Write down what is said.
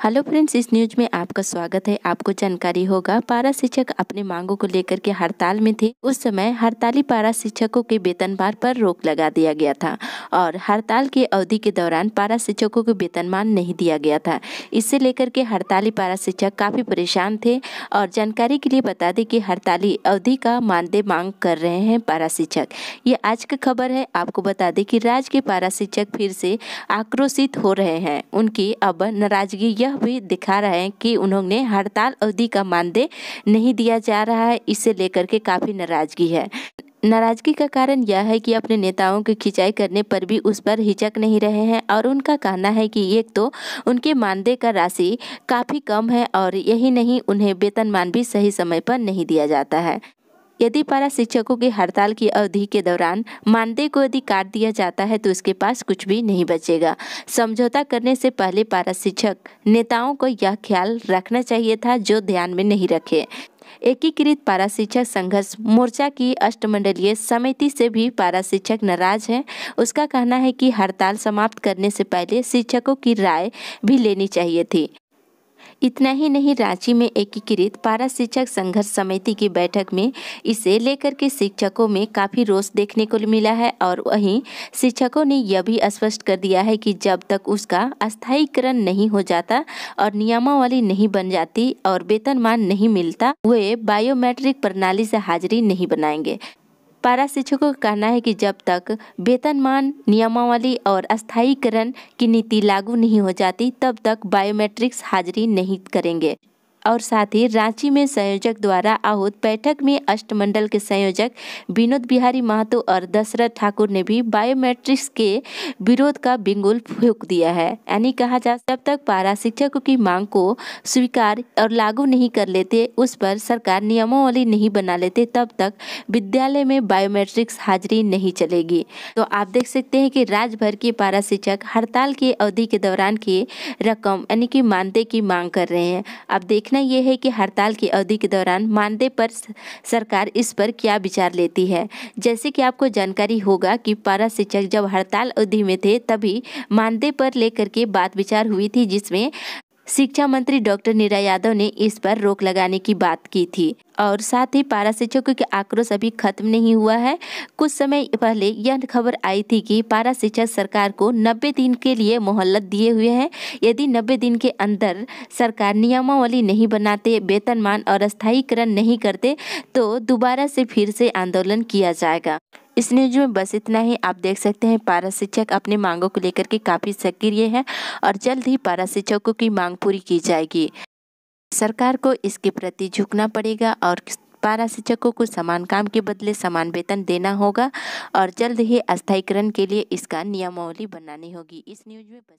Hello friends, इस news में आपका स्वागत है। आपको जानकारी होगा, पारा शिक्षक अपने मांगों को लेकर के हड़ताल में थे। उस समय हड़ताली पारा शिक्षकों के वेतनमान पर रोक लगा दिया गया था और हड़ताल की अवधि के दौरान पारा शिक्षकों को वेतनमान नहीं दिया गया था। इससे लेकर के हड़ताली पारा शिक्षक काफ़ी परेशान थे और जानकारी के लिए बता दें कि हड़ताली अवधि का मानदेय मांग कर रहे हैं पारा शिक्षक। ये आज की खबर है। आपको बता दें कि राज्य के पारा शिक्षक फिर से आक्रोशित हो रहे हैं। उनकी अब नाराजगी यह भी दिखा रहे हैं कि उन्होंने हड़ताल अवधि का मानदेय नहीं दिया जा रहा है। इसे लेकर के काफ़ी नाराजगी है। नाराजगी का कारण यह है कि अपने नेताओं की खिंचाई करने पर भी उस पर हिचक नहीं रहे हैं और उनका कहना है कि एक तो उनके मानदेय का राशि काफ़ी कम है और यही नहीं, उन्हें वेतनमान भी सही समय पर नहीं दिया जाता है। यदि पारा शिक्षकों की हड़ताल की अवधि के दौरान मानदेय को यदि काट दिया जाता है तो उसके पास कुछ भी नहीं बचेगा। समझौता करने से पहले पारा शिक्षक नेताओं को यह ख्याल रखना चाहिए था, जो ध्यान में नहीं रखे। एकीकृत पारा शिक्षक संघर्ष मोर्चा की अष्टमंडलीय समिति से भी पारा शिक्षक नाराज हैं। उसका कहना है कि हड़ताल समाप्त करने से पहले शिक्षकों की राय भी लेनी चाहिए थी। इतना ही नहीं, रांची में एकीकृत पारा शिक्षक संघर्ष समिति की बैठक में इसे लेकर के शिक्षकों में काफ़ी रोष देखने को मिला है और वहीं शिक्षकों ने यह भी स्पष्ट कर दिया है कि जब तक उसका अस्थायीकरण नहीं हो जाता और नियमावली नहीं बन जाती और वेतनमान नहीं मिलता, वे बायोमेट्रिक प्रणाली से हाजिरी नहीं बनाएंगे। पारा शिक्षकों का कहना है कि जब तक वेतनमान, नियमावली और अस्थायीकरण की नीति लागू नहीं हो जाती तब तक बायोमेट्रिक्स हाजिरी नहीं करेंगे। और साथ ही रांची में संयोजक द्वारा आहूत बैठक में अष्टमंडल के संयोजक विनोद बिहारी महतो और दशरथ ठाकुर ने भी बायोमेट्रिक्स के विरोध का बिगुल फूंक दिया है। यानी कहा जा, जब तक पारा शिक्षकों की मांग को स्वीकार और लागू नहीं कर लेते, उस पर सरकार नियमावली नहीं बना लेते, तब तक विद्यालय में बायोमेट्रिक्स हाजिरी नहीं चलेगी। तो आप देख सकते हैं कि राज्य भर के पारा शिक्षक हड़ताल की अवधि के दौरान की रकम यानी कि मानदेय की मांग कर रहे हैं। अब देखना यह है कि हड़ताल की अवधि के दौरान मानदेय पर सरकार इस पर क्या विचार लेती है। जैसे कि आपको जानकारी होगा कि पारा शिक्षक जब हड़ताल अवधि में थे तभी मानदेय पर लेकर के बात विचार हुई थी, जिसमें शिक्षा मंत्री डॉक्टर नीरा यादव ने इस पर रोक लगाने की बात की थी। और साथ ही पारा शिक्षकों के आक्रोश अभी खत्म नहीं हुआ है। कुछ समय पहले यह खबर आई थी कि पारा शिक्षक सरकार को 90 दिन के लिए मोहलत दिए हुए हैं। यदि 90 दिन के अंदर सरकार नियमावली नहीं बनाते, वेतनमान और अस्थायीकरण नहीं करते तो दोबारा से फिर से आंदोलन किया जाएगा। इस न्यूज में बस इतना ही। आप देख सकते हैं पारा शिक्षक अपने मांगों को लेकर के काफ़ी सक्रिय है और जल्द ही पारा शिक्षकों की मांग पूरी की जाएगी। सरकार को इसके प्रति झुकना पड़ेगा और पारा शिक्षकों को समान काम के बदले समान वेतन देना होगा और जल्द ही अस्थायीकरण के लिए इसका नियमावली बनानी होगी। इस न्यूज में बस